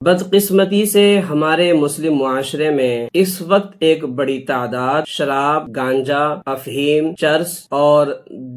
بدقسمتی سے ہمارے مسلم معاشرے میں اس وقت ایک بڑی تعداد شراب، گانجا، افہیم، چرس اور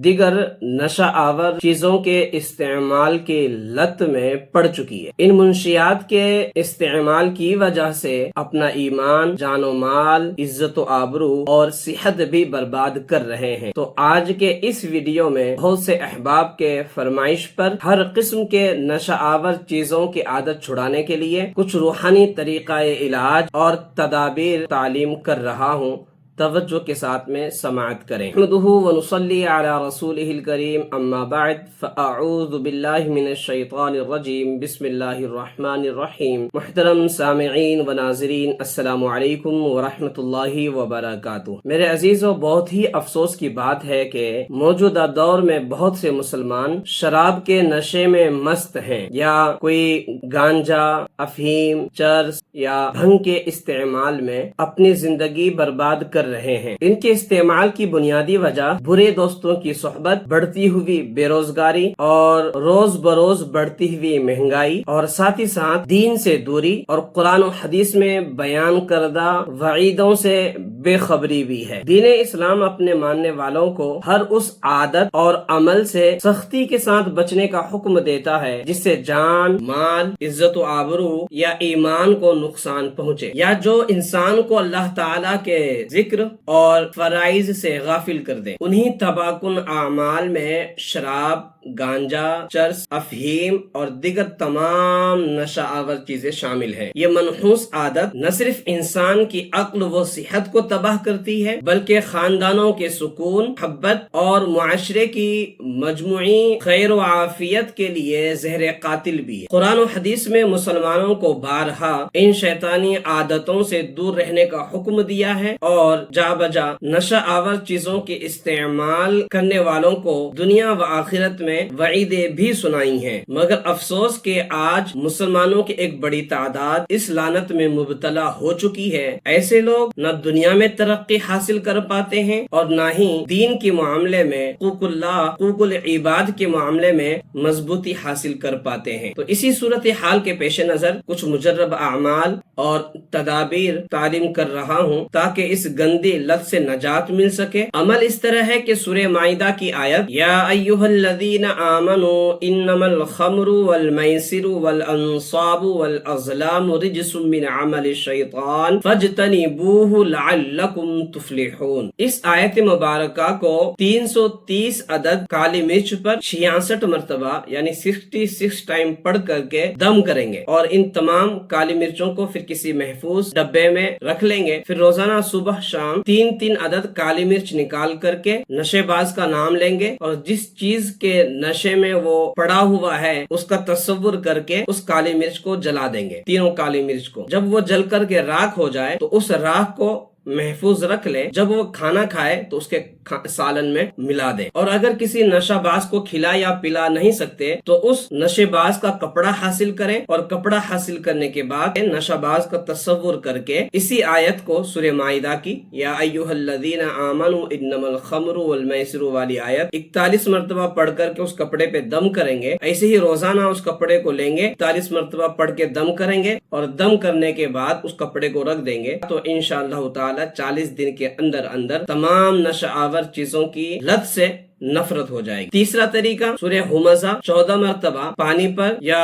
دیگر نشہ آور چیزوں کے استعمال کی لت میں پڑ چکی ہے۔ ان منشیات کے استعمال کی وجہ سے اپنا ایمان، جان و مال، عزت و آبرو اور صحت بھی برباد کر رہے ہیں۔ تو آج کے اس ویڈیو میں بہت سے احباب کے فرمائش پر ہر قسم کے نشہ آور چیزوں کی عادت چھڑانے کے لیے کچھ روحانی طریقہ علاج اور تدابیر تعلیم کر رہا ہوں۔ توجہ کے ساتھ میں سماعت کریں۔ نحمدہ ونصلی علی رسولہ الکریم، اما بعد فاعوذ باللہ من الشیطان الرجیم، بسم اللہ الرحمن الرحیم۔ محترم سامعین و ناظرین، السلام علیکم ورحمۃ اللہ وبرکاتہ۔ میرے عزیزو، بہت ہی افسوس کی بات ہے کہ موجودہ دور میں بہت سے مسلمان شراب کے نشے میں مست ہیں، یا کوئی گانجا، افہیم، چرس یا بھنگ کے استعمال میں اپنی زندگی برباد کر رہے ہیں۔ ان کے استعمال کی بنیادی وجہ برے دوستوں کی صحبت، بڑھتی ہوئی بے روزگاری اور روز بروز بڑھتی ہوئی مہنگائی، اور ساتھ ہی ساتھ دین سے دوری اور قرآن و حدیث میں بیان کردہ وعیدوں سے بے خبری بھی ہے۔ دین اسلام اپنے ماننے والوں کو ہر اس عادت اور عمل سے سختی کے ساتھ بچنے کا حکم دیتا ہے جس سے جان، مال، عزت و آبرو یا ایمان کو نقصان پہنچے، یا جو انسان کو اللہ تعالیٰ کے ذکر اور فرائض سے غافل کر دے۔ انہی تباہ کن اعمال میں شراب، گانجا، چرس، افہیم اور دیگر تمام نشہ آور چیزیں شامل ہیں۔ یہ منحوس عادت نہ صرف انسان کی عقل و صحت کو تباہ کرتی ہے بلکہ خاندانوں کے سکون، محبت اور معاشرے کی مجموعی خیر و عافیت کے لیے زہر قاتل بھی ہے۔ قرآن و حدیث میں مسلمانوں کو بارہا ان شیطانی عادتوں سے دور رہنے کا حکم دیا ہے، اور جا بجا نشہ آور چیزوں کے استعمال کرنے والوں کو دنیا و آخرت میں وعیدیں بھی سنائی ہیں۔ مگر افسوس کہ آج مسلمانوں کی ایک بڑی تعداد اس لعنت میں مبتلا ہو چکی ہے۔ ایسے لوگ نہ دنیا میں ترقی حاصل کر پاتے ہیں اور نہ ہی دین کے معاملے میں، حقوق اللہ، حقوق العباد کے معاملے میں مضبوطی حاصل کر پاتے ہیں۔ تو اسی صورتحال کے پیش نظر کچھ مجرب اعمال اور تدابیر تعلیم کر رہا ہوں تاکہ اس گندی لت سے نجات مل سکے۔ عمل اس طرح ہے کہ سورہ مائدہ کی آیت، یا ایھا الذین آمنوا انما الخمر والمیسر والانصاب والازلام رجس من عمل الشیطان فاجتنبوہ لعلکم تفلحون۔ اس آیت مبارکہ کو 330 عدد کالی مرچ پر 66 مرتبہ یعنی 66 ٹائم پڑھ کر کے دم کریں گے، اور ان تمام کالی مرچوں کو پھر کسی محفوظ ڈبے میں رکھ لیں گے۔ پھر روزانہ صبح شام 3 عدد کالی مرچ نکال کر کے نشے باز کا نام لیں گے، اور جس چیز کے نشے میں وہ پڑا ہوا ہے اس کا تصور کر کے اس کالی مرچ کو جلا دیں گے، تینوں کالی مرچ کو۔ جب وہ جل کر کے راکھ ہو جائے تو اس راکھ کو محفوظ رکھ لیں۔ جب وہ کھانا کھائے تو اس کے سالن میں ملا دیں، اور اگر کسی نشہ باز کو کھلا یا پلا نہیں سکتے تو اس نشے باز کا کپڑا حاصل کریں، اور کپڑا حاصل کرنے کے بعد نشہ باز کا تصور کر کے اسی آیت کو سورہ مائدہ کی یا ایھا الذین آمنوا انما الخمر والمیسر والی آیت 41 مرتبہ پڑھ کر کے اس کپڑے پہ دم کریں گے۔ ایسے ہی روزانہ اس کپڑے کو لیں گے، 41 مرتبہ پڑھ کے دم کریں گے، اور دم کرنے کے بعد اس کپڑے کو رکھ دیں گے، تو انشاءاللہ تعالی 40 دن کے اندر اندر تمام نشہ آور چیزوں کی لت سے نفرت ہو جائے گی۔ تیسرا طریقہ، سورہ ہمزہ 14 مرتبہ پانی پر یا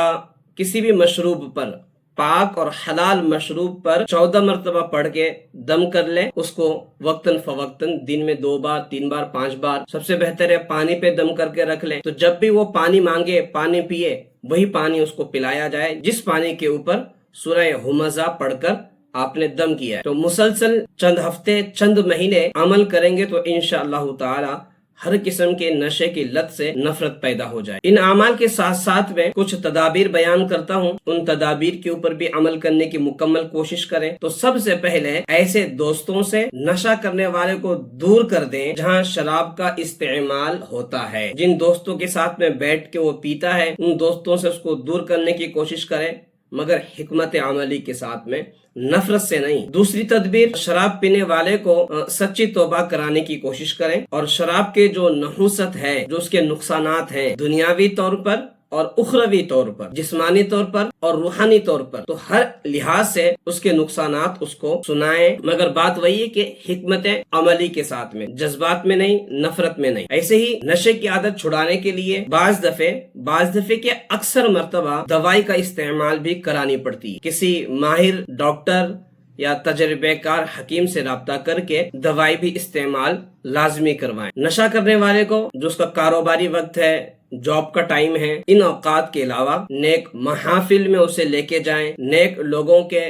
کسی بھی مشروب پر، پاک اور حلال مشروب پر 14 مرتبہ پڑھ کے دم کر لیں۔ اس کو وقتاً فوقتاً دن میں 2 بار، 3 بار، 5 بار، سب سے بہتر ہے پانی پہ دم کر کے رکھ لیں، تو جب بھی وہ پانی مانگے، پانی پیے، وہی پانی اس کو پلایا جائے جس پانی کے اوپر سورہ ہمزہ پڑھ کر آپ نے دم کیا ہے۔ تو مسلسل چند ہفتے، چند مہینے عمل کریں گے تو انشاءاللہ تعالی ہر قسم کے نشے کی لت سے نفرت پیدا ہو جائے۔ ان اعمال کے ساتھ ساتھ میں کچھ تدابیر بیان کرتا ہوں، ان تدابیر کے اوپر بھی عمل کرنے کی مکمل کوشش کریں۔ تو سب سے پہلے ایسے دوستوں سے، نشہ کرنے والے کو دور کر دیں جہاں شراب کا استعمال ہوتا ہے۔ جن دوستوں کے ساتھ میں بیٹھ کے وہ پیتا ہے، ان دوستوں سے اس کو دور کرنے کی کوشش کریں، مگر حکمت عملی کے ساتھ میں، نفرت سے نہیں۔ دوسری تدبیر، شراب پینے والے کو سچی توبہ کرانے کی کوشش کریں، اور شراب کے جو نحوست ہے، جو اس کے نقصانات ہیں دنیاوی طور پر اور اخروی طور پر، جسمانی طور پر اور روحانی طور پر، تو ہر لحاظ سے اس کے نقصانات اس کو سنائیں، مگر بات وہی ہے کہ حکمت عملی کے ساتھ میں، جذبات میں نہیں، نفرت میں نہیں۔ ایسے ہی نشے کی عادت چھڑانے کے لیے بعض دفعے کے اکثر مرتبہ دوائی کا استعمال بھی کرانی پڑتی ہے۔ کسی ماہر ڈاکٹر یا تجربے کار حکیم سے رابطہ کر کے دوائی بھی استعمال لازمی کروائیں۔ نشہ کرنے والے کو جو اس کا کاروباری وقت ہے، جاب کا ٹائم ہے، ان اوقات کے علاوہ نیک محافل میں اسے لے کے جائیں، نیک لوگوں کے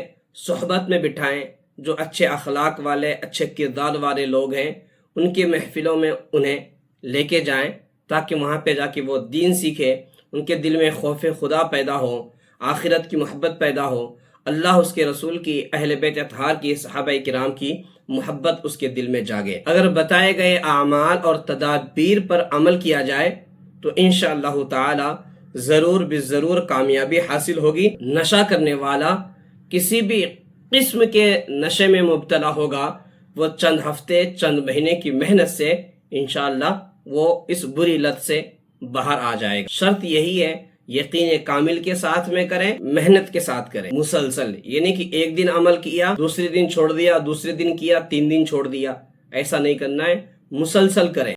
صحبت میں بٹھائیں، جو اچھے اخلاق والے، اچھے کردار والے لوگ ہیں، ان کی محفلوں میں انہیں لے کے جائیں، تاکہ وہاں پہ جا کے وہ دین سیکھے، ان کے دل میں خوف خدا پیدا ہو، آخرت کی محبت پیدا ہو، اللہ، اس کے رسول کی، اہل بیت اطہار کی، صحابہ کرام کی محبت اس کے دل میں جاگے۔ اگر بتائے گئے اعمال اور تدابیر پر عمل کیا جائے تو انشاءاللہ تعالی ضرور کامیابی حاصل ہوگی۔ نشہ کرنے والا کسی بھی قسم کے نشے میں مبتلا ہوگا، وہ چند ہفتے، چند مہینے کی محنت سے انشاءاللہ وہ اس بری لت سے باہر آ جائے گا۔ شرط یہی ہے، یقین کامل کے ساتھ میں کریں، محنت کے ساتھ کریں، مسلسل، یعنی کہ ایک دن عمل کیا، دوسرے دن چھوڑ دیا، دوسرے دن کیا، 3 دن چھوڑ دیا، ایسا نہیں کرنا ہے، مسلسل کریں۔